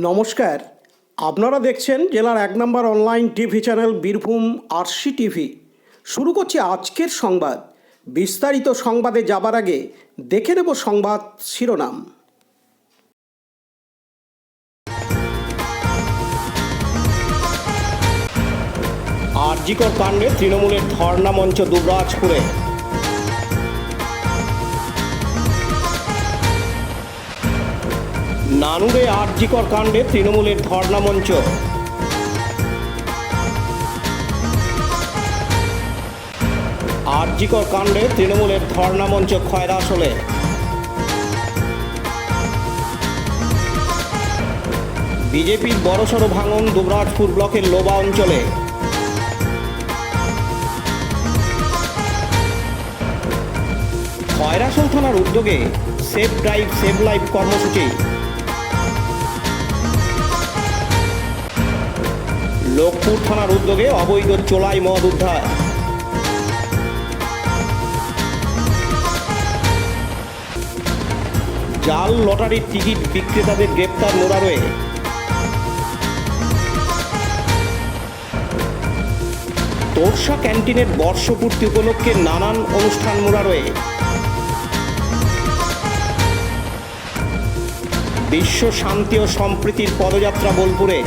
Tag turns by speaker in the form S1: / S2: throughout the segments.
S1: নমস্কার, আপনারা দেখছেন জেলার ১ নম্বর online TV channel Birbhum RC TV. শুরু করছি আজকের সংবাদ। বিস্তারিত সংবাদে যাবার আগে দেখে নেব সংবাদ শিরোনাম। আরজিকর কাণ্ডে তৃণমূলের ধর্ণা মঞ্চ দুবরাজপুরে। নানুরে আরজিকর কাণ্ডে তৃণমূলের ধর্ণা মঞ্চ। আরজিকর কাণ্ডে তৃণমূলের ধর্ণা মঞ্চ খয়রাশোলে। বিজেপির বড়সড় ভাঙন দুবরাজপুর ব্লকের লোবা অঞ্চলে। খয়রাশোল থানার উদ্যোগে সেভ ড্রাইভ সেভ লাইফ কর্মসূচি। লোকপুর থানার উদ্যোগে অবৈধ চোলাই মদ উদ্ধার। জাল লটারির টিকিট বিক্রেতাদের গ্রেপ্তার মোরারোয়ে। তোরসা ক্যান্টিনের বর্ষপূর্তি উপলক্ষে নানান অনুষ্ঠান মোরারোয়ে। বিশ্ব শান্তি ও সম্প্রীতির পদযাত্রা বোলপুরে।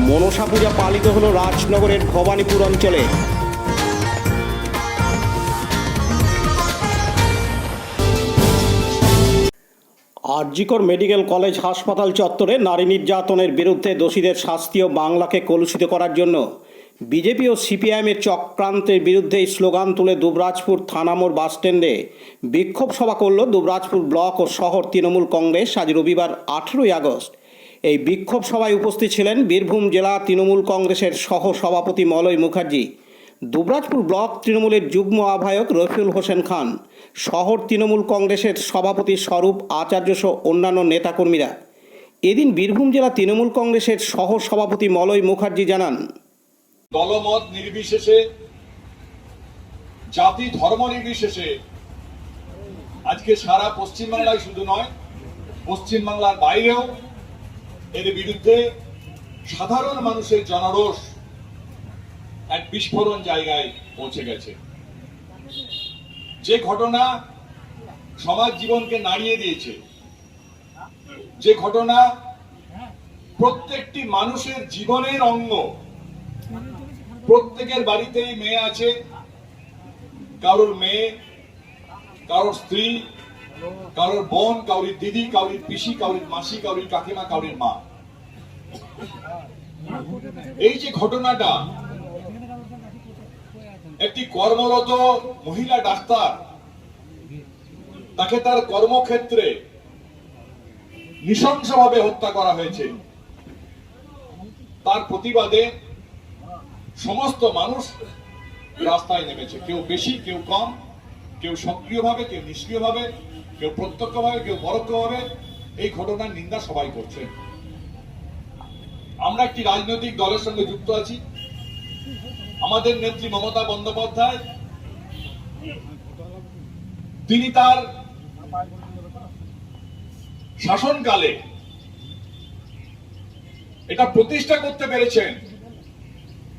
S1: মনসা পূজা পালিত হল রাজনগরের ভবানীপুর অঞ্চলে। আরজিকর মেডিকেল কলেজ হাসপাতাল চত্বরে নারী নির্যাতনের বিরুদ্ধে দোষীদের শাস্তি ও বাংলাকে কলুষিত করার জন্য বিজেপি ও সিপিআইএমের চক্রান্তের বিরুদ্ধে স্লোগান তুলে দুবরাজপুর থানামোড় বাসস্ট্যান্ডে বিক্ষোভ সভা করল দুবরাজপুর ব্লক ও শহর তৃণমূল কংগ্রেস আজ রবিবার 18ই আগস্ট। এই বিক্ষোভ সভায় উপস্থিত ছিলেন বীরভূম জেলা তৃণমূল কংগ্রেসের সহ সভাপতি মলয় মুখার্জি, দুবরাজপুর ব্লক তৃণমূলের যুগ্ম আহ্বায়ক রফিউল হোসেন খান, শহর তৃণমূল কংগ্রেসের সভাপতি স্বরূপ আচার্য সহ অন্যান্য নেতাকর্মীরা। এদিন বীরভূম জেলা তৃণমূল কংগ্রেসের সহ সভাপতি মলয় মুখার্জি জানান,
S2: দলমত নির্বিশেষে, জাতি ধর্ম নির্বিশেষে আজকে সারা পশ্চিমবাংলায় শুধু নয়, পশ্চিমবাংলার বাইরেও এর বিরুদ্ধে সাধারণ মানুষের জনরোষ এক বিস্ফোরণ জায়গায় পৌঁছে গেছে। যে ঘটনা সমাজ জীবনকে নাড়িয়ে দিয়েছে, যে ঘটনা প্রত্যেকটি মানুষের জীবনের অঙ্গ, প্রত্যেকের বাড়িতেই মেয়ে আছে, কারোর মেয়ে, কারোর স্ত্রী, কারোর বোন, কারোর দিদি, কারোর পিসি, কারোর মাসি, কারোর কাকিমা, কারোর মা। এই যে ঘটনাটা, একটি কর্মরত মহিলা ডাক্তার, তাকে তার কর্মক্ষেত্রে নৃশংসভাবে হত্যা করা হয়েছে। তার প্রতিবাদে সমস্ত মানুষ রাস্তায় নেমেছে, কেউ বেশি, কেউ কম, কেউ সক্রিয়ভাবে, কেউ নিষ্ক্রিয়ভাবে, কেউ প্রত্যক্ষভাবে, কেউ পরোক্ষভাবে এই ঘটনার নিন্দা সবাই করছে। আমরা একটি রাজনৈতিক দলের সঙ্গে যুক্ত আছি। আমাদের নেত্রী মমতা বন্দ্যোপাধ্যায়, তিনি তার শাসনকালে এটা প্রতিষ্ঠা করতে পেরেছেন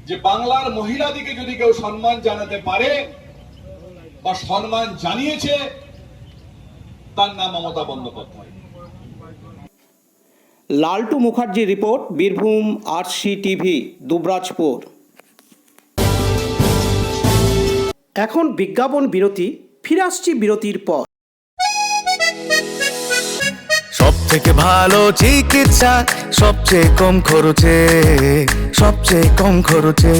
S2: যে বাংলার মহিলাদিকে যদি কেউ সম্মান জানাতে পারে বা সম্মান জানিয়েছে, তার নাম Mamata Bandyopadhyay.
S1: Laltu Mukherjee report, Birbhum RC TV, Dubrajpur. এখন বিজ্ঞাপন বিরতি, ফিরে আসছি বিরতির পর।
S3: সব থেকে ভালো চিকিৎসা, সবচেয়ে কম খরচে, সবচেয়ে কম খরচে।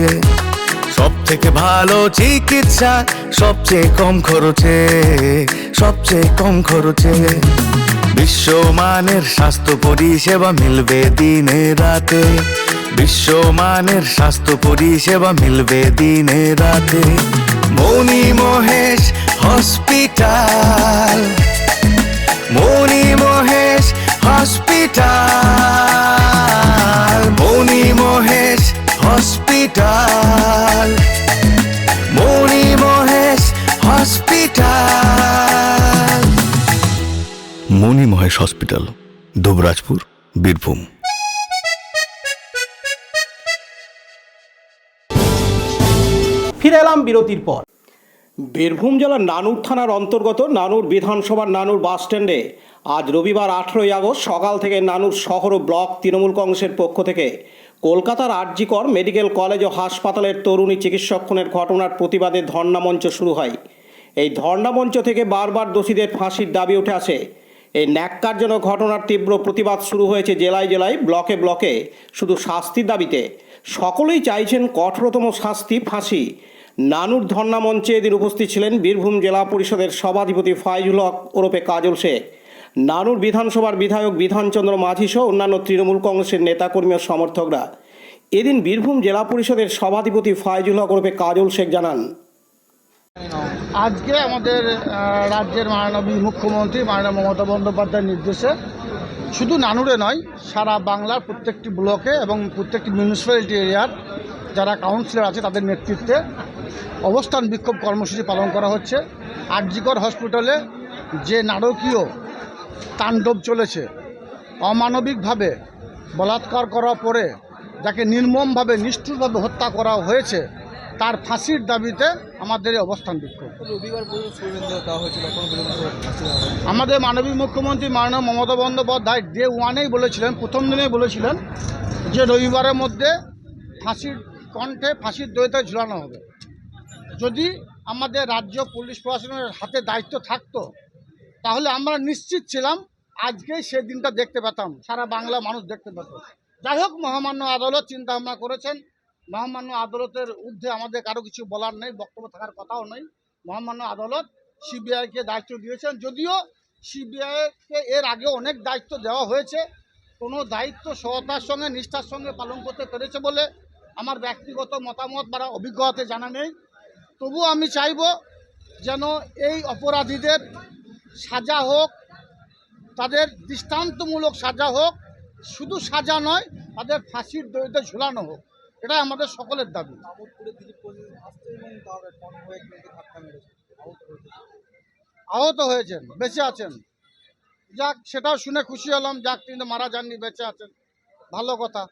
S3: সব থেকে ভালো চিকিৎসা, সবচেয়ে কম খরচে, সবচেয়ে কম খরচে। বিশ্বমানের স্বাস্থ্য পরিষেবা মিলবে দিনে রাতে, বিশ্বমানের স্বাস্থ্য পরিষেবা মিলবে দিনে রাতে। মনি মহেশ হসপিটাল, মনি মহেশ হসপিটাল, মনি মহেশ হসপিটাল, মনি মহেশ হসপিটাল। মহেশ হসপিটাল, দুবরাজপুর, বীরভূম।
S1: ফিরে এলাম বিরতির পর। বীরভূম জেলার নানুর থানার অন্তর্গত নানুর বিধানসভার নানুর বাস স্ট্যান্ডে আজ রবিবার 18ই আগস্ট সকাল থেকে নানুর শহর ও ব্লক তৃণমূল কংগ্রেসের পক্ষ থেকে কলকাতার আর.জি. কর মেডিকেল কলেজ ও হাসপাতালের তরুণী চিকিৎসক খুনের ঘটনার প্রতিবাদে ধর্ণামঞ্চ শুরু হয়। এই ধর্ণামঞ্চ থেকে বারবার দোষীদের ফাঁসির দাবি উঠে আসে। এই ন্যাক্কারজনক ঘটনার তীব্র প্রতিবাদ শুরু হয়েছে জেলায় জেলায়, ব্লকে ব্লকে। শুধু শাস্তির দাবিতে সকলেই চাইছেন কঠোরতম শাস্তি, ফাঁসি। নানুর ধর্ণা মঞ্চে এদিন উপস্থিত ছিলেন বীরভূম জেলা পরিষদের সভাধিপতি ফাইজুল হক ওরফে কাজল শেখ, নানুর বিধানসভার বিধায়ক বিধানচন্দ্র মাঝি সহ অন্যান্য তৃণমূল কংগ্রেসের নেতাকর্মী ও সমর্থকরা। এদিন বীরভূম জেলা পরিষদের সভাধিপতি ফাইজুল হক ওরফে কাজল শেখ জানান,
S4: আজকে আমাদের রাজ্যের মাননীয় মুখ্যমন্ত্রী মাননীয় মমতা বন্দ্যোপাধ্যায়ের নির্দেশে শুধু নানুরে নয়, সারা বাংলার প্রত্যেকটি ব্লকে এবং প্রত্যেকটি মিউনিসিপ্যালিটি এরিয়ার যারা কাউন্সিলর আছে তাদের নেতৃত্বে অবস্থান বিক্ষোভ কর্মসূচি পালন করা হচ্ছে। আর.জি. কর হসপিটালে যে নারকীয় তাণ্ডব চলেছে, অমানবিকভাবে বলাৎকার করার পরে যাকে নির্মমভাবে নিষ্ঠুরভাবে হত্যা করা হয়েছে, তার ফাঁসির দাবিতে আমাদের এই অবস্থান বিক্ষোভ। আমাদের মাননীয় মুখ্যমন্ত্রী মাননীয় মমতা বন্দ্যোপাধ্যায় ডে ওয়ানেই বলেছিলেন, প্রথম দিনেই বলেছিলেন যে রবিবারের মধ্যে ফাঁসির কণ্ঠে ফাঁসির দড়িতে ঝুলানো হবে। যদি আমাদের রাজ্য পুলিশ প্রশাসনের হাতে দায়িত্ব থাকতো তাহলে আমরা নিশ্চিত ছিলাম আজকেই সেই দিনটা দেখতে পেতাম, সারা বাংলা মানুষ দেখতে পেত। যাই হোক, মহামান্য আদালত চিন্তা ভাবনা করেছেন। মহামান্য আদালতের ঊর্ধ্বে আমাদের কারো কিছু বলার নেই, বক্তব্য থাকার কথাও নেই। মহামান্য আদালত সিবিআইকে দায়িত্ব দিয়েছেন, যদিও সিবিআইকে এর আগে অনেক দায়িত্ব দেওয়া হয়েছে, কোনো দায়িত্ব সততার সঙ্গে নিষ্ঠার সঙ্গে পালন করতে পেরেছে বলে আমার ব্যক্তিগত মতামত বা অভিজ্ঞতাতে জানা নেই। তবুও আমি চাইব যেন এই অপরাধীদের সাজা হোক, তাদের দৃষ্টান্তমূলক সাজা হোক, শুধু সাজা নয়, তাদের ফাঁসির দড়িতে ঝুলানো হোক। এটাই আমাদের সকলের দাবি। আহত হয়েছেন, বেঁচে আছেন, যাক সেটাও শুনে খুশি হলাম। যাক, তিনি মারা যাননি, বেঁচে আছেন, ভালো কথা।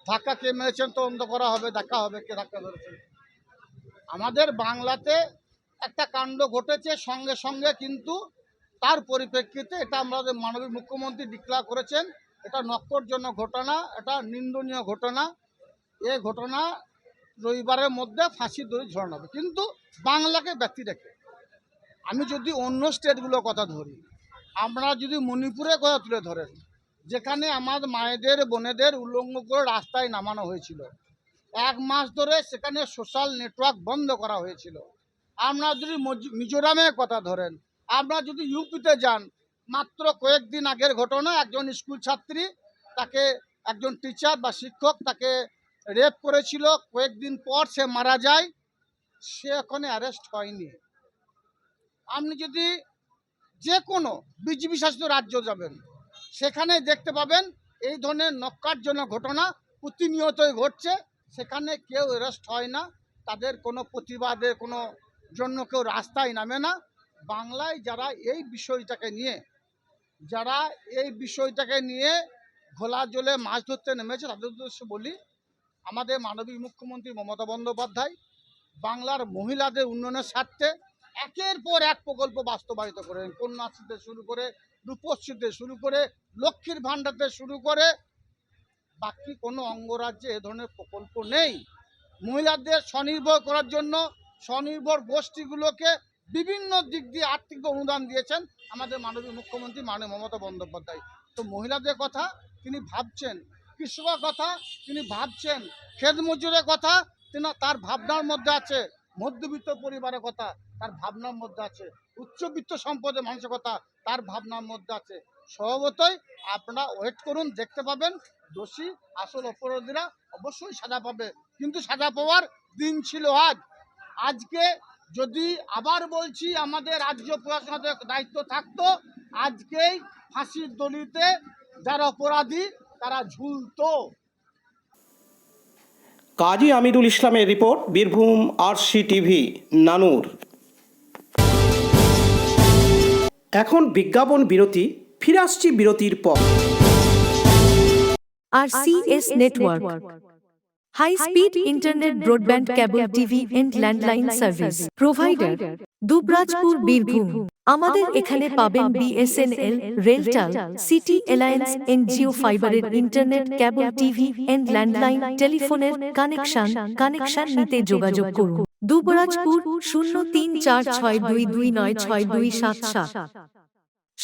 S4: ধাক্কা কে মেরেছেন তদন্ত করা হবে, দেখা হবে কে ধাক্কা মেরেছেন। আমাদের বাংলাতে একটা কাণ্ড ঘটেছে, সঙ্গে সঙ্গে কিন্তু তার পরিপ্রেক্ষিতে এটা আমাদের মাননীয় মুখ্যমন্ত্রী ডিক্লেয়ার করেছেন, এটা নক্করজনক ঘটনা, এটা নিন্দনীয় ঘটনা। এই ঘটনা রবিবারের মধ্যে ফাঁসির দড়ি ঝোলানো হবে। কিন্তু বাংলাকে ব্যক্তি রেখে আমি যদি অন্য স্টেটগুলোর কথা ধরি, আমরা যদি মণিপুরের কথা তুলে ধরেন, যেখানে আমার মায়েদের বোনেদের উল্লঙ্ঘ করে রাস্তায় নামানো হয়েছিল, 1 মাস ধরে সেখানে সোশ্যাল নেটওয়ার্ক বন্ধ করা হয়েছিল। আমরা যদি মিজোরামের কথা ধরেন, আমরা যদি ইউপিতে যান, মাত্র কয়েকদিন আগের ঘটনা, একজন স্কুল ছাত্রী, তাকে একজন টিচার বা শিক্ষক তাকে রেপ করেছিল, কয়েকদিন পর সে মারা যায়, সে এখনো অ্যারেস্ট হয়নি। আপনি যদি যে কোনো বিজেপি শাসিত রাজ্য যাবেন, সেখানে দেখতে পাবেন এই ধরনের নক্কারজনক ঘটনা প্রতিনিয়তই ঘটছে, সেখানে কেউ অ্যারেস্ট হয় না, তাদের কোনো প্রতিবাদের কোনো জন্য কেউ রাস্তায় নামে না। বাংলায় যারা এই বিষয়টাকে নিয়ে ঘোলা জলে মাছ ধরতে নেমেছে, তাদের উদ্দেশ্যে বলি, আমাদের মাননীয় মুখ্যমন্ত্রী মমতা বন্দ্যোপাধ্যায় বাংলার মহিলাদের উন্নয়নের স্বার্থে একের পর এক প্রকল্প বাস্তবায়িত করেন। কন্যাশ্রীতে শুরু করে, রূপশ্রীতে শুরু করে, লক্ষ্মীর ভাণ্ডারতে শুরু করে, বাকি কোনো অঙ্গরাজ্যে এ ধরনের প্রকল্প নেই। মহিলাদের স্বনির্ভর করার জন্য স্বনির্ভর গোষ্ঠীগুলোকে বিভিন্ন দিক দিয়ে আর্থিক অনুদান দিয়েছেন আমাদের মাননীয় মুখ্যমন্ত্রী মাননীয় মমতা বন্দ্যোপাধ্যায়। তো মহিলাদের কথা তিনি ভাবছেন, কৃষকের কথা তিনি ভাবছেন, ক্ষেত মজুরের কথা তার ভাবনার মধ্যে আছে, মধ্যবিত্ত পরিবারের কথা তার ভাবনার মধ্যে আছে, উচ্চবিত্ত সম্পদের মানুষের কথা তার ভাবনার মধ্যে আছে। স্বভাবতই আপনারা ওয়েট করুন, দেখতে পাবেন দোষী আসল অপরাধীরা অবশ্যই সাজা পাবে। কিন্তু সাজা পাওয়ার দিন ছিল আজকে। যদি আবার বলছি, আমাদের রাজ্য প্রশাসনের দায়িত্ব থাকতো, আজকেই ফাঁসির দড়িতে যারা অপরাধী তারা ঝুলতো।
S1: কাজী আমিরুল ইসলামের রিপোর্ট, বীরভূম RCTV, নানুর। এখন বিজ্ঞাপন বিরতি, ফিরে আসছি বিরতির পর।
S5: RCS Network, High Speed Internet Broadband Cable TV and Landline Service Provider, Dubrajpur, Birbhum. আমাদের এখানে পাবেন BSNL, RailTel, city alliance and Jio ফাইবারের internet, cable TV and landline টেলিফোনের কানেকশন নিতে যোগাযোগ করুন। দুবরাজপুর 034462296277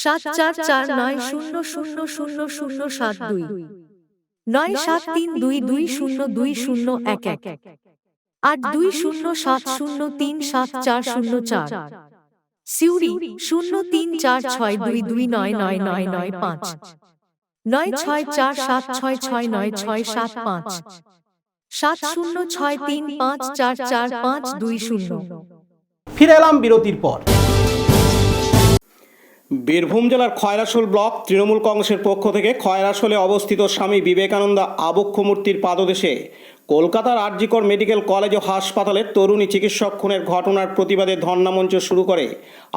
S5: 7449000072 9732202011 8207037404 সিউড়ি 034622999995 9647669665 7063544520।
S1: ফিরে এলাম বিরতির পর। বীরভূম জেলার খয়রাশোল ব্লক তৃণমূল কংগ্রেসের পক্ষ থেকে খয়রাশোলে অবস্থিত স্বামী বিবেকানন্দ আবক্ষ মূর্তির পাদদেশে কলকাতার আরজিকর মেডিকেল কলেজ ও হাসপাতালের তরুণী চিকিৎসক খুনের ঘটনার প্রতিবাদে ধর্ণামঞ্চ শুরু করে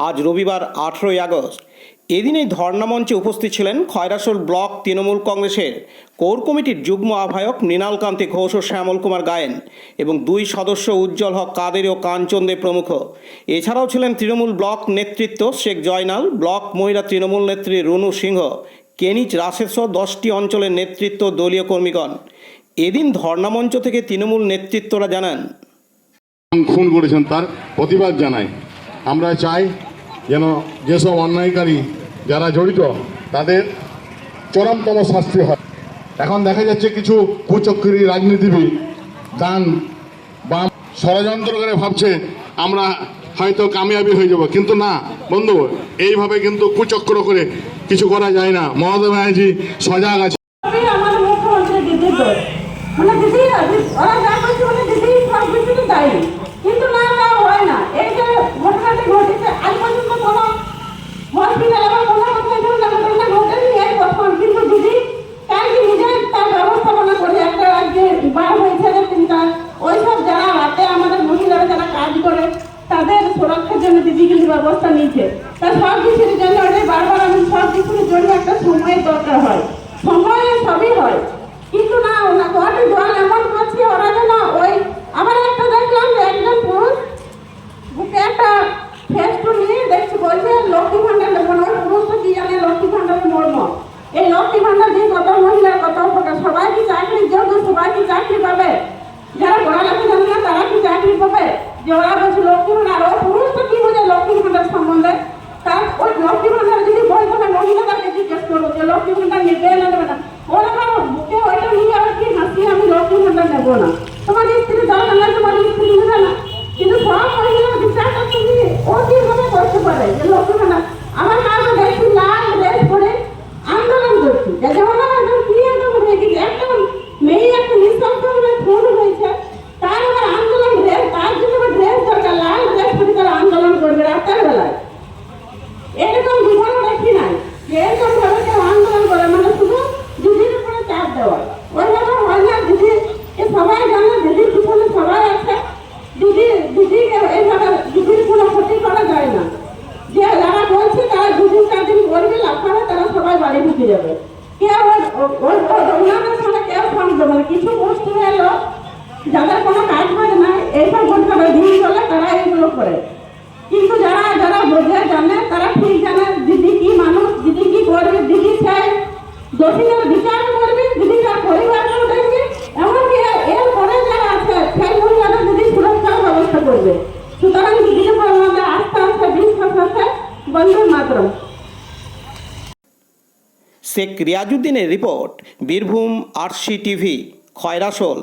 S1: আজ রবিবার 18ই আগস্ট। এদিন এই ধর্ণামঞ্চে উপস্থিত ছিলেন খয়রাশোল ব্লক তৃণমূল কংগ্রেসের কোর কমিটির যুগ্ম আহ্বায়ক মৃণালকান্তি ঘোষ ও শ্যামল কুমার গায়েন এবং 2 সদস্য উজ্জ্বল হক কাদের ও কাঞ্চন দে প্রমুখ। এছাড়াও ছিলেন তৃণমূল ব্লক নেতৃত্ব শেখ জয়নাল, ব্লক মহিলা তৃণমূল নেত্রী রুনু সিংহ, কেনিচ রাশেদ সহ 10টি অঞ্চলের নেতৃত্ব দলীয় কর্মীগণ। এদিন ধর্ণামঞ্চ থেকে তৃণমূল নেতৃত্বরা জানান,
S6: খুন করেছেন তার প্রতিবাদ জানাই। আমরা চাই যেন যেসব অন্যায়কারী যারা জড়িত তাদের চরমতম শাস্তি হয়। এখন দেখা যাচ্ছে কিছু কুচক্রী রাজনীতিবিদ ডান বাম ষড়যন্ত্র করে ভাবছে আমরা হয়তো কামিয়াবি হয়ে যাব, কিন্তু না বন্ধু, এইভাবে কিন্তু কুচক্র করে কিছু করা যায় না। মমতা ব্যানার্জি সজাগ আছে।
S7: আমার মুখ্যমন্ত্রী দিদি দোষ, মানে দিদি ওরা যা করছে মানে দিদি সব কিছুতে দায়ী, কিন্তু না তা হয় না। এই যে ঘটনাটি ঘটেছে আজ পর্যন্ত কোনো হসপিটাল বা কোনো ঘটনা ঘটেনি এই প্রথম, কিন্তু দিদি তাই নিজে তার ব্যবস্থাপনা করে একটা রাজ্যে বার হয়েছে চিন্তা ওইসব যারা রাতে আমাদের মহিলারা যারা কাজ করে তাদের সুরক্ষার জন্য দিদি কিন্তু ব্যবস্থা নিয়েছে। তা সব কিছুর জন্য বারবার আমি সব কিছুর জন্য একটা সময়ের দরকার হয়, সময়ে সবই হয়, কিন্তু না ওরা ঘরে জল এমন করছে ওরা যেন ওই আবার একটা দেখলাম যে একজন পুরুষ বুকে একটা ফেস্টু নিয়ে দেখছি বলছে লক্ষ্মী ভান্ডার নেবো না। ওই পুরুষটা কি জানে লক্ষ্মী ভান্ডারের মর্ম? এই লক্ষ্মী ভান্ডার দিয়ে কত মহিলার কত উপকার। সবাই কি চাকরির যোগ্য? সবাই কি চাকরি পাবে? যারা পড়ালেখা জানে না তারা কি চাকরি পাবে? যে ওরা বলছে লক্ষ্মী ভান্ডার, ওই পুরুষটা কি বোঝে লক্ষ্মী ভান্ডার সম্বন্ধে? তার ওই লক্ষ্মী ভান্ডার যদি বই তবে মহিলাদেরকে জিজ্ঞেস করবো যে লক্ষ্মী ভান্ডার নেবে না নেবে না। ওরা বুকে ওইটা নিয়ে আবার কি হাসি আমি লক্ষ্মী ভান্ডার নেবো না। তোমার স্ত্রী দরকার নাই, তোমার স্ত্রী নেবে না, কিন্তু সব মহিলার বিচারটা তুমি ও কিভাবে করতে পারে যে লক্ষ্মী ভান্ডার? আমার মাকে দেখছি লাল ড্রেস পরে আন্দোলন করছি, যেমন একদম কি একদম হয়ে গেছে, একটা মেয়ে একটা নিঃশব্দ খুন হয়েছে, তার আবার আন্দোলন ড্রেস, তার জন্য ড্রেস দরকার, লাল ড্রেস পরে তারা আন্দোলন করবে রাতের বেলায়। এরকম জীবন দেখি নাই যে এরকম ভাবে কেউ আন্দোলন করে, মানে শুধু দিদির উপরে চাপ দেওয়া। ওইভাবে হয় না। দিদিকে সবাই জানে, দিদির পিছনে সবাই আছে। দিদিকে এইভাবে দিদির কোনো ক্ষতি করা যায় না। যে যারা বলছে তারা 2-4 দিন করবে, লাফাবে, তারা সবাই বাড়ি ঢুকে যাবে। কেউ ওনাদের সঙ্গে কেউ থামবে মানে কিছু গোষ্ঠী এলো যাদের কোনো কাজ বাজ নাই, এইসব ঘটনা দিন চলে তারা এইগুলো করে। কিন্তু যারা যারা বোঝে জানে তারা ঠিক জানে দিদি কি মানুষ, দিদি কি করবে, দিদি সেই দোষীদের বিচার করবে, দিদি তার পরিবারকেও দেখবে, এমনকি এরপরে যারা আছে সেই মহিলাদের দিদি সুরক্ষার ব্যবস্থা করবে। সুতরাং দিদির উপর আমাদের আস্থা আছে, বিশ্বাস আছে। বন্দে মাতরম।
S1: শেখ রিয়াজউদ্দিনের রিপোর্ট, বীরভূম RCTV, খয়রাশোল।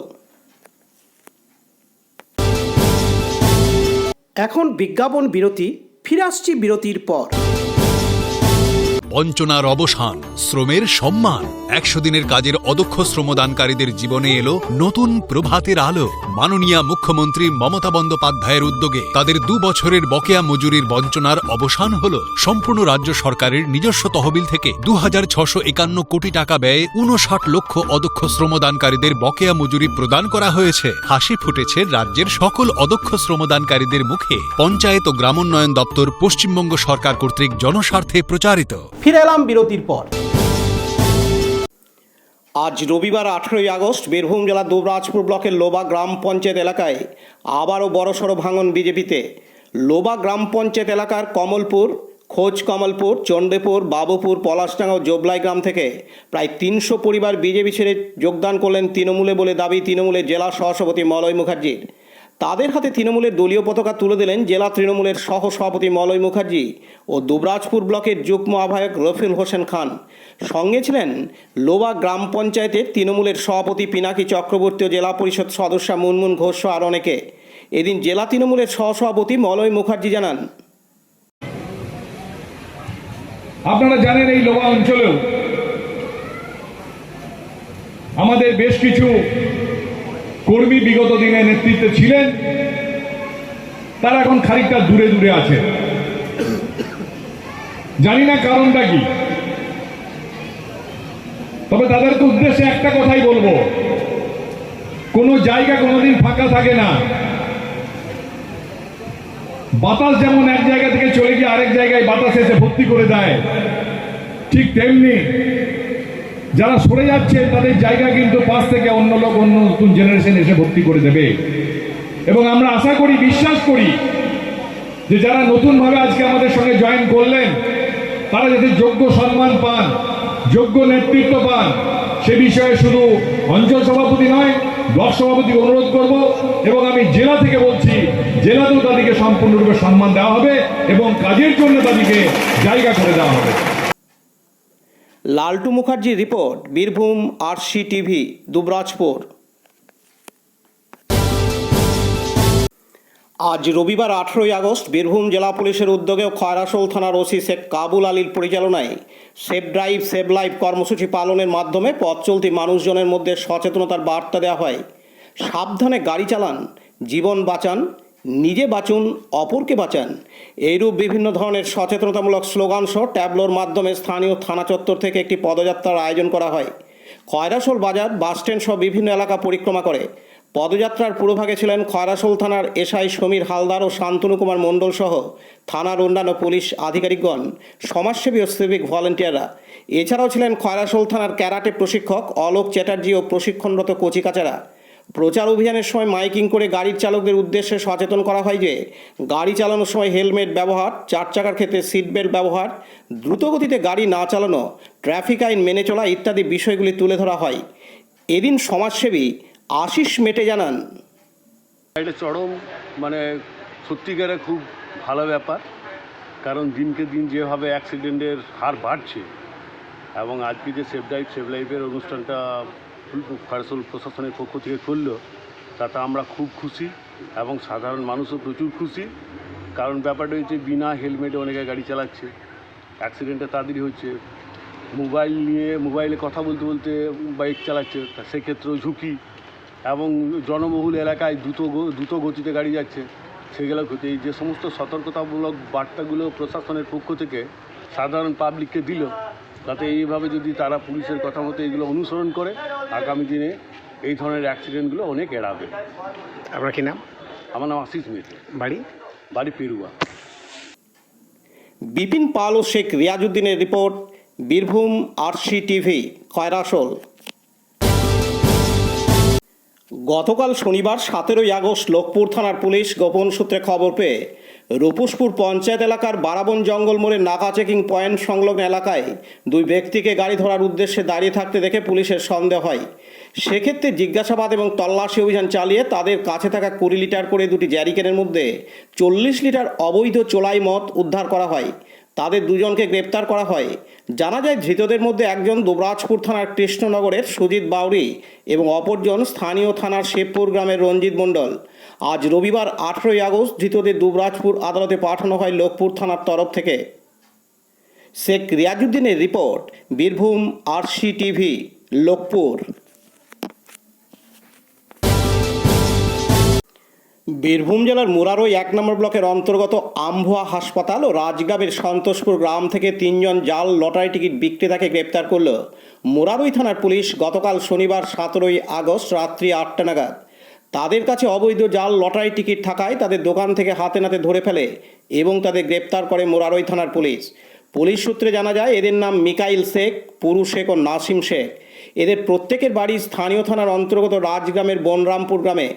S1: এখন বিজ্ঞাপন বিরতি। ফিরে আসছি বিরতির পর।
S8: বঞ্চনার অবসান, শ্রমের সম্মান। 100 দিনের কাজের অদক্ষ শ্রমদানকারীদের জীবনে এলো নতুন প্রভাতের আলো। মাননীয় মুখ্যমন্ত্রী মমতা বন্দ্যোপাধ্যায়ের উদ্যোগে তাদের 2 বছরের বকেয়া মজুরির বঞ্চনার অবসান হলো। সম্পূর্ণ রাজ্য সরকারের নিজস্ব তহবিল থেকে 2651 কোটি টাকা ব্যয়ে 59 লক্ষ অদক্ষ শ্রমদানকারীদের বকেয়া মজুরি প্রদান করা হয়েছে। হাসি ফুটেছে রাজ্যের সকল অদক্ষ শ্রমদানকারীদের মুখে। পঞ্চায়েত ও গ্রামোন্নয়ন দপ্তর, পশ্চিমবঙ্গ সরকার কর্তৃক জনস্বার্থে প্রচারিত।
S1: ফিরে এলাম বিরতির পর। আজ রবিবার 18ই আগস্ট বীরভূম জেলার দুবরাজপুর ব্লকের লোবা গ্রাম পঞ্চায়েত এলাকায় আবারও বড়সড় ভাঙন বিজেপিতে। লোবা গ্রাম পঞ্চায়েত এলাকার কমলপুর, খোঁজ কমলপুর, চণ্ডীপুর, বাবুপুর, পলাশডাঙ্গা ও জোবলাই গ্রাম থেকে প্রায় 300 পরিবার বিজেপি ছেড়ে যোগদান করলেন তৃণমূলে বলে দাবি তৃণমূলের জেলা সহসভাপতি মলয় মুখার্জির। তাদের হাতে তৃণমূলের দলীয় পতাকা তুলে দিলেন জেলা তৃণমূলের সহ সভাপতি মলয় মুখার্জি ও দুবরাজপুর ব্লকের যুগ্ম আহ্বায়ক রফিল হোসেন খান। সঙ্গে ছিলেন লোবা গ্রাম পঞ্চায়েতের তৃণমূলের সভাপতি পিনাকি চক্রবর্তী ও জেলা পরিষদ সদস্যা মুনমুন ঘোষ আর অনেকে। এদিন জেলা তৃণমূলের সহসভাপতি মলয় মুখার্জি জানান,
S9: আপনারা জানেন এই লোবা অঞ্চলেও আমাদের বেশ কিছু কর্মী বিগত দিনে নেতৃত্বে ছিলেন, তারা এখন খানিকটা দূরে দূরে আছে। জানি না কারণটা কি, তবে তাদেরকে উদ্দেশ্যে একটা কথাই বলবো, কোনো জায়গা কোনোদিন ফাঁকা থাকে না। বাতাস যেমন এক জায়গা থেকে চলে গিয়ে আরেক জায়গায় বাতাস এসে ভর্তি করে দেয়, ঠিক তেমনি যারা সরে যাচ্ছে তাদের জায়গা কিন্তু পাশ থেকে অন্য লোক, অন্য নতুন জেনারেশন এসে ভর্তি করে দেবে। এবং আমরা আশা করি, বিশ্বাস করি যে যারা নতুনভাবে আজকে আমাদের সঙ্গে জয়েন করলেন তারা যাতে যোগ্য সম্মান পান, যোগ্য নেতৃত্ব পান, সে বিষয়ে শুধু অঞ্চল সভাপতি নয়, ব্লক সভাপতি অনুরোধ করব এবং আমি জেলা থেকে বলছি, জেলাতেও তাদেরকে সম্পূর্ণরূপে সম্মান দেওয়া হবে এবং কাজের জন্য তাদেরকে জায়গা করে দেওয়া হবে।
S1: লালটু মুখার্জির report, Birbhum RC TV, Dubrajpur. আজ রবিবার 18ই আগস্ট বীরভূম জেলা পুলিশের উদ্যোগে খয়রাশোল থানার ওসি শেখ কাবুল আলীর পরিচালনায় সেভ ড্রাইভ সেভ লাইফ কর্মসূচি পালনের মাধ্যমে পথ চলতি মানুষজনের মধ্যে সচেতনতার বার্তা দেওয়া হয়। সাবধানে গাড়ি চালান, জীবন বাঁচান, নিজে বাঁচুন, অপরকে বাঁচান। এইরূপ বিভিন্ন ধরনের সচেতনতামূলক স্লোগান সহ ট্যাবলোর মাধ্যমে স্থানীয় থানা চত্বর থেকে একটি পদযাত্রার আয়োজন করা হয়। খয়রাশোল বাজার, বাসস্ট্যান্ড সহ বিভিন্ন এলাকা পরিক্রমা করে। পদযাত্রার পুরোভাগে ছিলেন খয়রাশোল থানার এসআই সমীর হালদার ও শান্তনু কুমার মণ্ডল সহ থানার অন্যান্য পুলিশ আধিকারিকগণ, সমাজসেবী ও সিভিক ভলেন্টিয়াররা। এছাড়াও ছিলেন খয়রাশোল থানার ক্যারাটে প্রশিক্ষক অলোক চ্যাটার্জি ও প্রশিক্ষণরত কচিকাচারা। প্রচার অভিযানের সময় মাইকিং করে গাড়ির চালকদের উদ্দেশ্যে সচেতন করা হয় যে গাড়ি চালানোর সময় হেলমেট ব্যবহার, 4 চাকার ক্ষেত্রে সিট বেল্ট ব্যবহার, দ্রুতগতিতে গাড়ি না চালানো, ট্রাফিক আইন মেনে চলা ইত্যাদি বিষয়গুলি তুলে ধরা হয়। এদিন সমাজসেবী আশিস মেটে জানান,
S10: এটা চরম সত্যিকারে খুব ভালো ব্যাপার, কারণ দিনকে দিন যেভাবে অ্যাক্সিডেন্টের হার বাড়ছে এবং আজকে যে সেভ ড্রাইভ সেভ লাইফের অনুষ্ঠানটা খয়রাশোল প্রশাসনের পক্ষ থেকে করলো তাতে আমরা খুব খুশি এবং সাধারণ মানুষও প্রচুর খুশি। কারণ ব্যাপারটা হচ্ছে বিনা হেলমেটে অনেকে গাড়ি চালাচ্ছে, অ্যাক্সিডেন্টটা তাদেরই হচ্ছে। মোবাইলে কথা বলতে বলতে বাইক চালাচ্ছে, তা সেক্ষেত্রেও ঝুঁকি, এবং জনবহুল এলাকায় দ্রুত গতিতে গাড়ি যাচ্ছে, সেগুলো ক্ষতি। এই যে সমস্ত সতর্কতামূলক বার্তাগুলো প্রশাসনের পক্ষ থেকে সাধারণ পাবলিককে দিল, তাতে এইভাবে যদি তারা পুলিশের কথা মতো এগুলো অনুসরণ করে আগামী দিনে এই ধরনের অ্যাক্সিডেন্টগুলো অনেক এড়াবে।
S1: আপনার কি নাম?
S10: আমার নাম আশিস মেটে, বাড়ি পেরুয়া।
S1: বিপিন পাল ও শেখ রিয়াজউদ্দিনের report, Birbhum RC TV, Khoyrashol. গতকাল শনিবার 17ই আগস্ট লোকপুর থানার পুলিশ গোপন সূত্রে খবর পেয়ে রূপুসপুর পঞ্চায়েত এলাকার বারাবন জঙ্গল মোড়ে নাকা চেকিং পয়েন্ট সংলগ্ন এলাকায় 2 ব্যক্তিকে গাড়ি ধরার উদ্দেশ্যে দাঁড়িয়ে থাকতে দেখে পুলিশের সন্দেহ হয়। সেক্ষেত্রে জিজ্ঞাসাবাদ এবং তল্লাশি অভিযান চালিয়ে তাদের কাছে থাকা 20 লিটার করে 2টি জ্যারিকেনের মধ্যে 40 লিটার অবৈধ চোলাই মদ উদ্ধার করা হয়। তাদের 2 জনকে গ্রেপ্তার করা হয়। জানা যায় ধৃতদের মধ্যে একজন দুবরাজপুর থানার কৃষ্ণনগরের সুজিত বাউরি এবং অপরজন স্থানীয় থানার শিবপুর গ্রামের রঞ্জিত মণ্ডল। আজ রবিবার 18ই আগস্ট ধৃতদের দুবরাজপুর আদালতে পাঠানো হয় লোকপুর থানার তরফ থেকে। শেখ রিয়াজউদ্দিনের report, Birbhum RC TV, Lokpur. Birbhum জেলার মুরারই 1 নম্বর ব্লকের অন্তর্গত আমভুয়া হাসপাতাল ও রাজগাবের সন্তোষপুর গ্রাম থেকে 3 জন জাল লটারি টিকিট বিক্রেতাকে গ্রেপ্তার করল মুরারই থানার পুলিশ গতকাল শনিবার 17ই আগস্ট রাত্রি 8টা নাগাদ। তাদের কাছে অবৈধ জাল লটারি টিকিট থাকায় তাদের দোকান থেকে হাতে নাতে ধরে ফেলে এবং তাদের গ্রেপ্তার করে মুরারই থানার পুলিশ। পুলিশ সূত্রে জানা যায় এদের নাম মিকাইল শেখ, পুরু শেখ ও নাসিম শেখ। এদের প্রত্যেকের বাড়ি স্থানীয় থানার অন্তর্গত রাজগ্রামের বনরামপুর গ্রামে।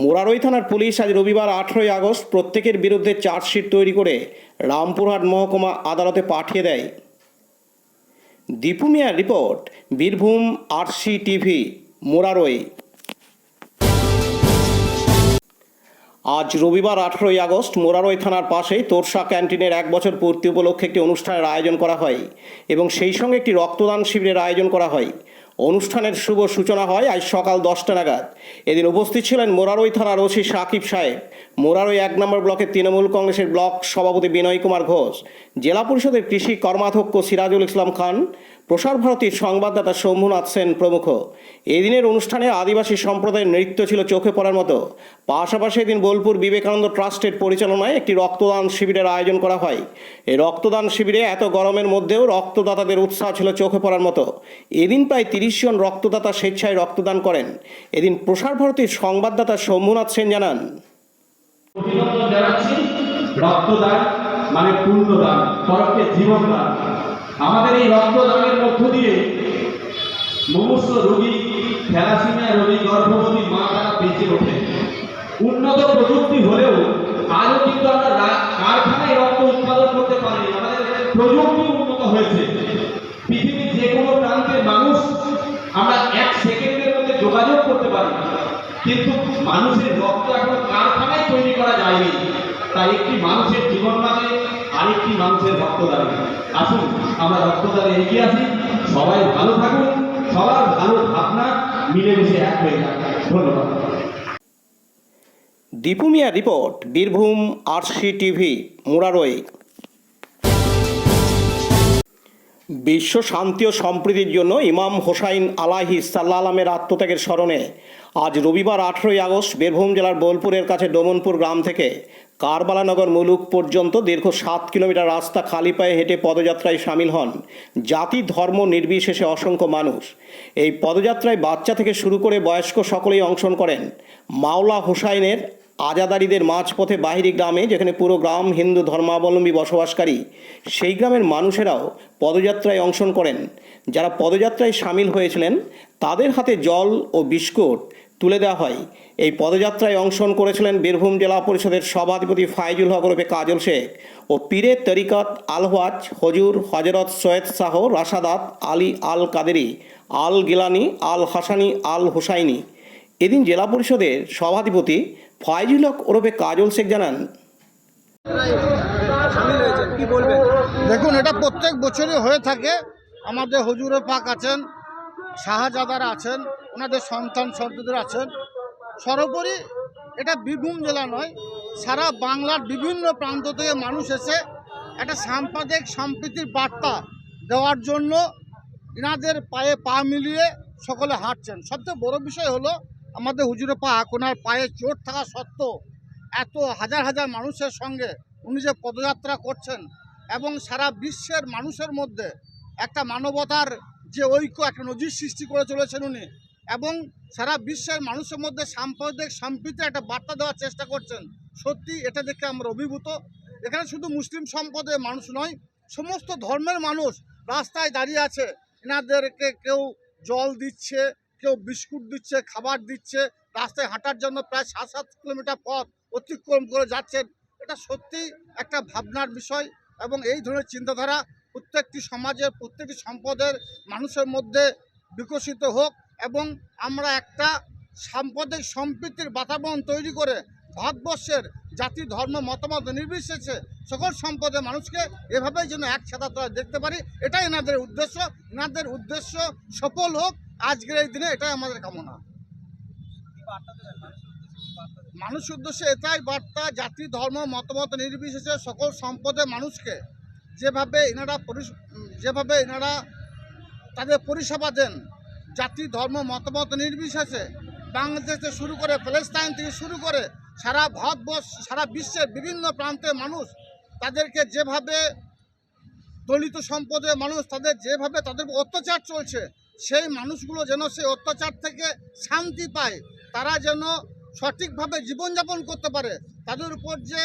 S1: মোরারই থানার পুলিশ আজ রবিবার 18 আগস্ট প্রত্যেকের বিরুদ্ধে চার্জশিট তৈরি করে রামপুরহাট মহকুমা আদালতে পাঠিয়ে দেয়। দীপু মিয়ার রিপোর্ট, বীরভূম RCTV, মোরারই। আজ রবিবার 18 আগস্ট মোরারই থানার পাশেই তোরসা ক্যান্টিনের 1 বছর পূর্তি উপলক্ষে একটি অনুষ্ঠানের আয়োজন করা হয় এবং সেই সঙ্গে একটি রক্তদান শিবিরের আয়োজন করা হয়। অনুষ্ঠানের শুভ সূচনা হয় আজ সকাল 10টা নাগাদ। এদিন উপস্থিত ছিলেন মোরারই থানার ওসি সাকিব সাহেব, মোরারই 1 নম্বর ব্লকের তৃণমূল কংগ্রেসের ব্লক সভাপতি বিনয় কুমার ঘোষ, জেলা পরিষদের কৃষি কর্মাধ্যক্ষ সিরাজুল ইসলাম খান, প্রসার ভারতীর সংবাদদাতা শম্ভুনাথ সেন প্রমুখ। এদিনের অনুষ্ঠানে আদিবাসী সম্প্রদায়ের নৃত্য ছিল চোখে পড়ার মতো। পাশাপাশি এদিন বোলপুর বিবেকানন্দ ট্রাস্টের পরিচালনায় একটি রক্তদান শিবিরের আয়োজন করা হয়। এই রক্তদান শিবিরে এত গরমের মধ্যেও রক্তদাতাদের উৎসাহ ছিল চোখে পড়ার মতো। এদিন প্রায় 30 জন রক্তদাতা স্বেচ্ছায় রক্তদান করেন। এদিন প্রসার ভারতীর সংবাদদাতা শম্ভুনাথ সেন জানান,
S11: অভিনন্দন জানাচ্ছি। রক্তদান মানে পূর্ণদান, পরকে জীবনদান। আমাদের এই রক্তদানের মধ্য দিয়ে মুমূর্ষু রোগী, থ্যালাসেমিয়া রোগী, গর্ভবতী মা তারা বেঁচে ওঠে। উন্নত প্রযুক্তি হলেও আজও কিন্তু আমরা কারখানায় রক্ত উৎপাদন করতে পারি। আমাদের প্রযুক্তি উন্নত হয়েছে। পৃথিবীর যে কোনো প্রান্তের মানুষ আমরা 1 সেকেন্ডের মধ্যে যোগাযোগ করতে পারি, কিন্তু মানুষের রক্ত এখন কারখানায় তৈরি করা যায়নি। তাই একটি মানুষের জীবন মানে আরেকটি মানুষের রক্তদান। আসুন আমরা রক্তদানে এগিয়ে আসি। সবাই ভালো থাকুন, সবার ভালো ভাবনা মিলেমিশে এক হয়ে যাক। ধন্যবাদ।
S1: দীপু মিয়ার রিপোর্ট, বীরভূম RCTV, মোরারই। বিশ্ব শান্তি ও সম্প্রীতির জন্য ইমাম হোসাইন আলাইহিস সালামের আত্মত্যাগের স্মরণে আজ রবিবার 18 আগস্ট বীরভূম জেলার বোলপুরের কাছে ডোমনপুর গ্রাম থেকে কারবালানগর মুলুক পর্যন্ত দীর্ঘ 7 কিলোমিটার রাস্তা খালি পায়ে হেঁটে পদযাত্রায় সামিল হন জাতি ধর্ম নির্বিশেষে অসংখ্য মানুষ। এই পদযাত্রায় বাচ্চা থেকে শুরু করে বয়স্ক সকলেই অংশগ্রহণ করেন। মাওলা হোসাইনের আজাদারিদের মাঝপথে বাহিরি গ্রামে, যেখানে পুরো গ্রাম হিন্দু ধর্মাবলম্বী বসবাসকারী, সেই গ্রামের মানুষেরাও পদযাত্রায় অংশগ্রহণ করেন। যারা পদযাত্রায় সামিল হয়েছিলেন তাদের হাতে জল ও বিস্কুট তুলে দেওয়া হয়। এই পদযাত্রায় অংশগ্রহণ করেছিলেন বীরভূম জেলা পরিষদের সভাধিপতি ফাইজুল হক ওরফে কাজল শেখ ও পীরে তরিকত আলহাজ হজুর হজরত সৈয়দ শাহ রাশাদাত আলী আল কাদেরি আল গিলানি আল হাসানি আল হুসাইনি। এদিন জেলা পরিষদের সভাধিপতি ফাইজুল হক ওরফে কাজল শেখ জানান,
S4: দেখুন, এটা প্রত্যেক বছরই হয়ে থাকে। আমাদের হুজুরে পাক আছেন, শাহজাদারা আছেন, ওনাদের সন্তান সন্ততিরা আছেন। সর্বোপরি এটা বীরভূম জেলা নয়, সারা বাংলার বিভিন্ন প্রান্ত থেকে মানুষ এসে একটা সাম্প্রদায়িক সম্প্রীতির বার্তা দেওয়ার জন্য এনাদের পায়ে পা মিলিয়ে সকলে হাঁটছেন। সবচেয়ে বড় বিষয় হলো আমাদের হুজুরে পাক ওনার পায়ে চোট থাকা সত্ত্বেও এত হাজার হাজার মানুষের সঙ্গে উনি যে পদযাত্রা করছেন এবং সারা বিশ্বের মানুষের মধ্যে একটা মানবতার যে ঐক্য, একটা নজির সৃষ্টি করে চলেছেন উনি, এবং সারা বিশ্বের মানুষের মধ্যে সাম্প্রদায়িক সম্প্রীতির একটা বার্তা দেওয়ার চেষ্টা করছেন। সত্যি এটা দেখে আমরা অভিভূত। এখানে শুধু মুসলিম সম্প্রদায়ের মানুষ নয়, সমস্ত ধর্মের মানুষ রাস্তায় দাঁড়িয়ে আছে। এনাদেরকে কেউ জল দিচ্ছে, কেউ বিস্কুট দিচ্ছে, খাবার দিচ্ছে। রাস্তায় হাঁটার জন্য প্রায় 7-7 কিলোমিটার পথ অতিক্রম করে যাচ্ছেন। এটা সত্যি একটা ভাবনার বিষয়, এবং এই ধরনের চিন্তাধারা প্রত্যেকটি সমাজের, প্রত্যেকটি সম্প্রদায়ের মানুষের মধ্যে বিকশিত হোক, এবং আমরা একটা সাম্প্রদায়িক সম্প্রীতির বাতাবরণ তৈরি করে ভারতবর্ষের জাতি ধর্ম মতামত নির্বিশেষে সকল সম্প্রদায়ের মানুষকে এভাবেই যেন একসাথে তারা দেখতে পারি, এটাই এনাদের উদ্দেশ্য। এনাদের উদ্দেশ্য সফল হোক আজকের এই দিনে, এটাই আমাদের কামনা। মানুষের উদ্দেশ্যে এটাই বার্তা, জাতি ধর্ম মতামত নির্বিশেষে সকল সম্প্রদায়ের মানুষকে যেভাবে এনারা তাদের পরিষেবা দেন, জাতি ধর্ম মতামত নির্বিশেষে, বাংলাদেশ থেকে শুরু করে প্যালেস্টাইন থেকে শুরু করে সারা ভারতবর্ষ, সারা বিশ্বের বিভিন্ন প্রান্তের মানুষ তাদেরকে যেভাবে, দলিত সম্প্রদায়ের মানুষ তাদের অত্যাচার চলছে, সেই মানুষগুলো যেন সেই অত্যাচার থেকে শান্তি পায়, তারা যেন সঠিকভাবে জীবনযাপন করতে পারে, তাদের উপর যে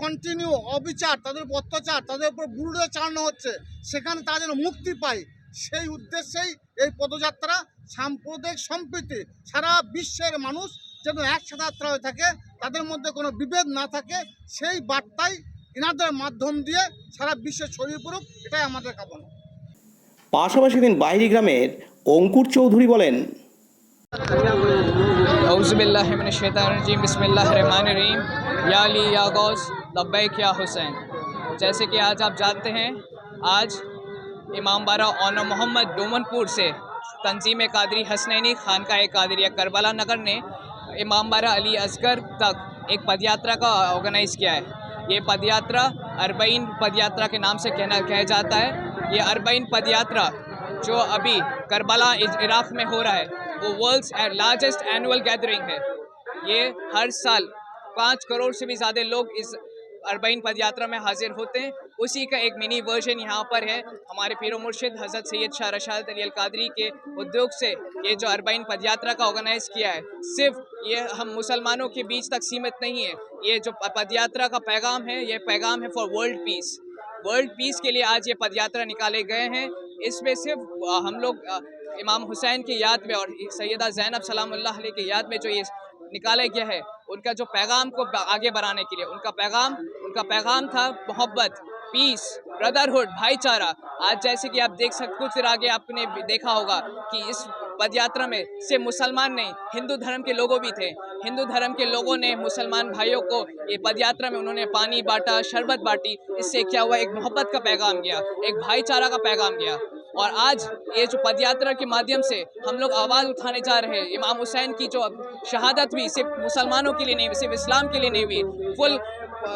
S4: কন্টিনিউ অবিচার, তাদের উপর অত্যাচার, তাদের উপর বুড়ে চালানো হচ্ছে, সেখানে তারা যেন মুক্তি পায়, সেই উদ্দেশ্যেই এই পদযাত্রা। সাম্প্রদায়িক সম্প্রীতি, সারা বিশ্বের মানুষ যেন একসাথে যাত্রা হয়ে থাকে, তাদের মধ্যে কোনো বিভেদ না থাকে, সেই বার্তাই এনাদের মাধ্যম দিয়ে সারা বিশ্বে ছড়িয়ে পড়ুক, এটাই আমাদের কামনা।
S1: পাশাপাশি দিন বাইরি গ্রামের অঙ্কুর চৌধুরী বলেন,
S12: औज़ुबिल्लाहिमिनश्शैतानिर्रजीम बिस्मिल्लाहिर्रहमानिर्रहीम या अली या गौस लब्बैक या हुसैन। जैसे कि आज आप जानते हैं, आज इमामबाड़ा ऑनर मोहम्मद डोमनपुर से तंजीम कादरी हसनैनी खानका कादरिया करबला नगर ने इमामबाड़ा अली असगर तक एक पदयात्रा का ऑर्गेनाइज़ किया है। ये पदयात्रा अरबईन पदयात्रा के नाम से कहा जाता है। ये अरबईन पदयात्रा जो अभी करबला इराक़ में हो रहा है, वो वर्ल्ड्स लार्जेस्ट एनुअल गैदरिंग है। ये हर साल 5 करोड़ से भी ज़्यादा लोग इस अरबईन पदयात्रा में हाजिर होते हैं। उसी का एक मिनी वर्जन यहाँ पर है। हमारे पीरो मुर्शिद हज़रत सैयद शाह रशाद अली अल कादरी के उद्योग से ये जो अरबईन पदयात्रा का ऑर्गेनाइज़ किया है, सिर्फ ये हम मुसलमानों के बीच तक सीमित नहीं है। ये जो पदयात्रा का पैगाम है, ये पैगाम है for world peace. World peace के लिए आज ये पदयात्रा निकाले गए हैं। इसमें सिर्फ हम लोग इमाम हुसैन की याद में और सैयदा ज़ैनब सलामुल्लाह अलैहा की याद में जो ये निकाला गया है, उनका जो पैगाम को आगे बढ़ाने के लिए उनका पैगाम था मोहब्बत, पीस, ब्रदरहुड, भाईचारा। आज जैसे कि आप देख सकते, कुछ देर आगे आपने देखा होगा कि इस पदयात्रा में सिर्फ मुसलमान नहीं, हिंदू धर्म के लोगों भी थे। हिंदू धर्म के लोगों ने मुसलमान भाइयों को ये पदयात्रा में उन्होंने पानी बांटा, शरबत बांटी। इससे क्या हुआ, एक मोहब्बत का पैगाम गया, एक भाईचारा का पैगाम गया। और आज ये जो पदयात्रा के माध्यम से हम लोग आवाज़ उठाने जा रहे हैं, इमाम हुसैन की जो शहादत हुई, सिर्फ मुसलमानों के लिए नहीं हुई, सिर्फ इस्लाम के लिए नहीं हुई, फुल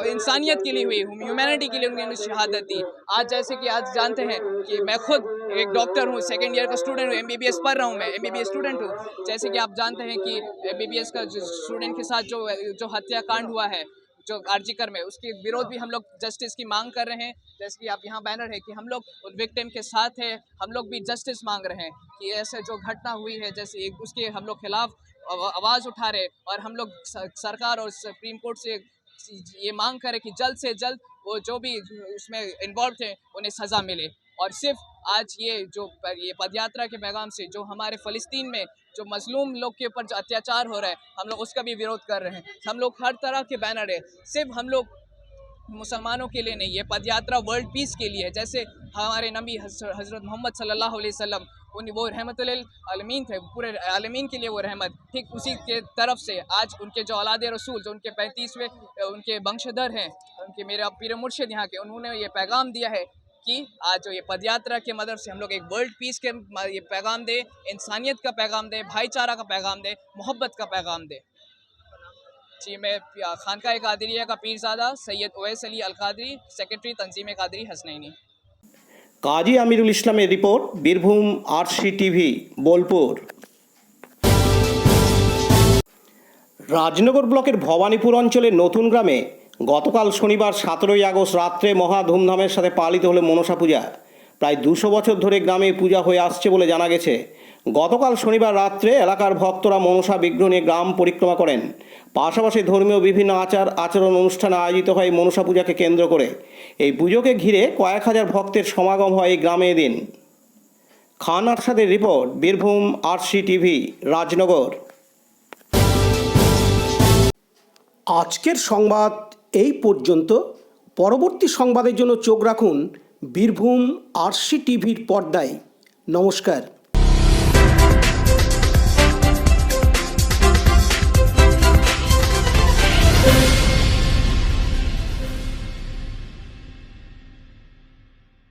S12: इंसानियत के लिए हुई, ह्यूमैनिटी के लिए उन्होंने शहादत दी। आज जैसे कि आज जानते हैं कि मैं खुद एक डॉक्टर हूँ, 2nd ईयर का स्टूडेंट हूँ, MBBS पढ़ रहा हूँ, मैं MBBS स्टूडेंट हूँ। जैसे कि आप जानते हैं कि MBBS का जो स्टूडेंट के साथ जो हत्याकांड हुआ है, जो आरजीकर में, उसके विरोध भी हम लोग जस्टिस की मांग कर रहे हैं। जैसे कि आप यहाँ बैनर है कि हम लोग उन विक्टिम के साथ हैं, हम लोग भी जस्टिस मांग रहे हैं कि ऐसे जो घटना हुई है, जैसे उसके हम लोग खिलाफ आवाज़ उठा रहे, और हम लोग सरकार और सुप्रीम कोर्ट से ये मांग करें कि जल्द से जल्द वो जो भी उसमें इन्वॉल्व थे उन्हें सज़ा मिले। और सिर्फ आज ये पदयात्रा के पैगाम से जो हमारे फ़लस्तीन में जो मजलूम लोग के ऊपर जो अत्याचार हो रहा है, हम लोग उसका भी विरोध कर रहे हैं। हम लोग हर तरह के बैनर है, सिर्फ हम लोग मुसलमानों के लिए नहीं, ये पदयात्रा वर्ल्ड पीस के लिए है। जैसे हमारे नबी हज़रत मोहम्मद सल्लल्लाहु अलैहि वसल्लम, वो रहमतुल आलमीन थे, पूरे आलमीन के लिए वो रहमत, ठीक उसी के तरफ से आज उनके जो औलाद रसूल, जो उनके 35वें उनके वंशधर हैं, उनके मेरे पीर मुर्शिद यहाँ के, उन्होंने ये पैगाम दिया है कि आज जो ये पदयात्रा के मदद से हम लोग एक वर्ल्ड पीस के ये पैगाम दे, इंसानियत का पैगाम दे, भाईचारा का पैगाम दे, मोहब्बत का पैगाम दे। जी, मैं खानका कादरिया का पीरज़ादा सैयद ओवैस अली अल कादरी, सेक्रेटरी तंजीम कादरी हसनैनी।
S1: কাজী আমিরুল ইসলামের রিপোর্ট, বীরভূম RCTV বোলপুর। রাজনগর ব্লকের ভবানীপুর অঞ্চলের নতুন গ্রামে গতকাল শনিবার 17ই আগস্ট রাত্রে মহা ধুমধামের সাথে পালিত হলো মনসা পূজা। প্রায় 200 বছর ধরে গ্রামে পূজা হয়ে আসছে বলে জানা গেছে। গতকাল শনিবার রাত্রে এলাকার ভক্তরা মনসা বিগ্রহ নিয়ে গ্রাম পরিক্রমা করেন। পাশাপাশি ধর্মীয় বিভিন্ন আচরণ অনুষ্ঠান আয়োজিত হয় মনসা পূজাকে কেন্দ্র করে। এই পুজোকে ঘিরে কয়েক হাজার ভক্তের সমাগম হয় এই গ্রামে এদিন। খান আরশাদের রিপোর্ট, বীরভূম RCTV রাজনগর। আজকের সংবাদ এই পর্যন্ত। পরবর্তী সংবাদের জন্য চোখ রাখুন বীরভূম RCTVর পর্দায়। নমস্কার।